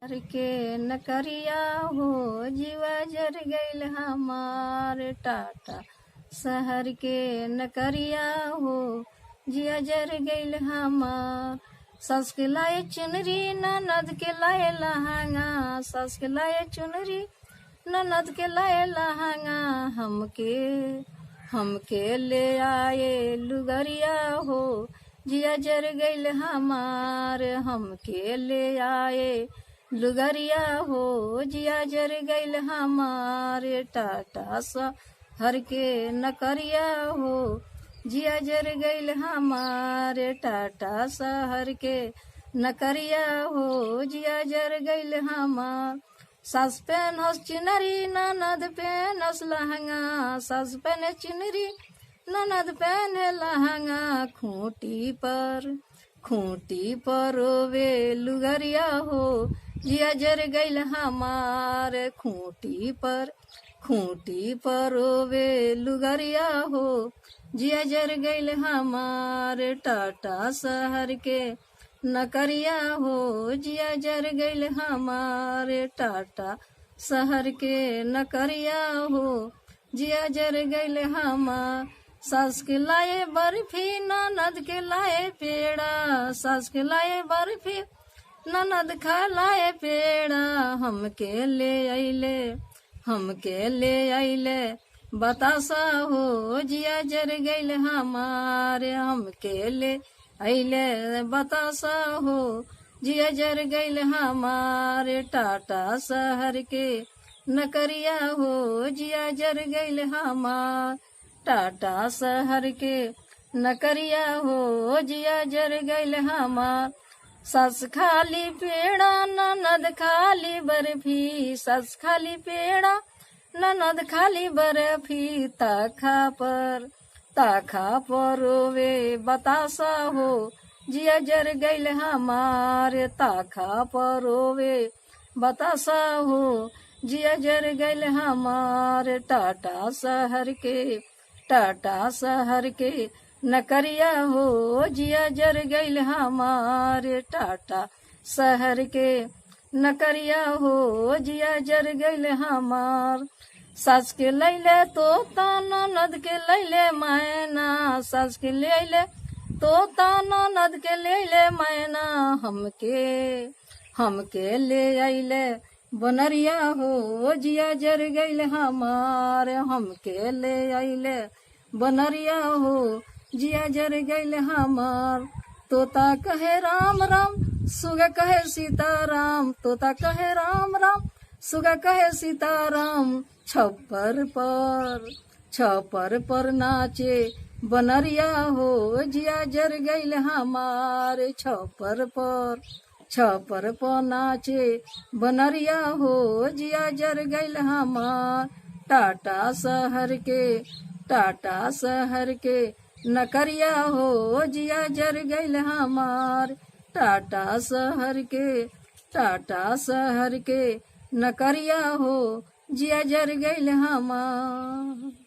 हर के नकरिया हो जीवा जर गईल हमार टाटा शहर के नकरिया हो जिया जर गईल हमार। सस के लाए चुनरी ननद के लाए लहंगा, सस के लाए चुनरी ननद के लाए लहंगा। हमके ले आए लुगरिया हो जिया जर गईल हमार। हमके ले आए लुगरिया हो जिया जर गईल हमार। टाटा शहर के नकरिया हो जिया जर गईल हमार। टाटा शहर के नकरिया हो जिया जर गईल हमार। सास पेनस चुनरी ननद पेनस लहंगा, सास पेन चुनरी ननद पहने लहंगा। खूंटी पर रोवे लुगरिया हो जिया जर गईल हमार। खूंटी पर रोवे लुगरिया हो जिया जर गईल हमार। टाटा शहर के नकरिया हो जिया जर गईल हमार। टाटा शहर के नकरिया हो जिया जर गईल हमार। सास के लाए बर्फी ननद के लाए पेड़ा, सास के लाए बर्फी ननद खा लाए पेड़ा। हमके ले आइले बतासा हो जिया जर गईल हमारे। हमके ले आइले बतासा हो जिया जर गईल हमारे। टाटा शहर के नकरिया हो जिया जर गईल हमार। टाटा शहर के नकरिया हो जिया जर गईल हमार। सस खाली पेड़ा ननद खाली बर्फी, सस खाली पेड़ा ननद खाली बर्फी। ताखा पर रोवे बतासा हो जिया जर गईल हमार। ताखा पर रोवे बतासा हो जिया जर गईल हमार। टाटा शहर के नकरिया हो जिया जर गईल हमार। टाटा शहर के नकरिया हो जिया जर गईल हमार। सास के लैले तोता ननद के लैले मैना, सास के लैले तोता ननद के लैले मैना। हमके ले आइले बनरिया हो जिया जर गईल हमार। हमके ले आइले बनरिया हो जिया जर गईल हमार। तोता कहे राम राम सुगा कहे सीताराम, तोता कहे राम राम सुगा कहे सीताराम। छप्पर पर नाचे बनरिया हो जिया जर गईल हमार। छप्पर पर नाचे बनरिया हो जिया जर गईल हमार। टाटा शहर के नकरिया हो जिया जर गईल हमार। टाटा शहर के नकरिया हो जिया जर गईल हमार।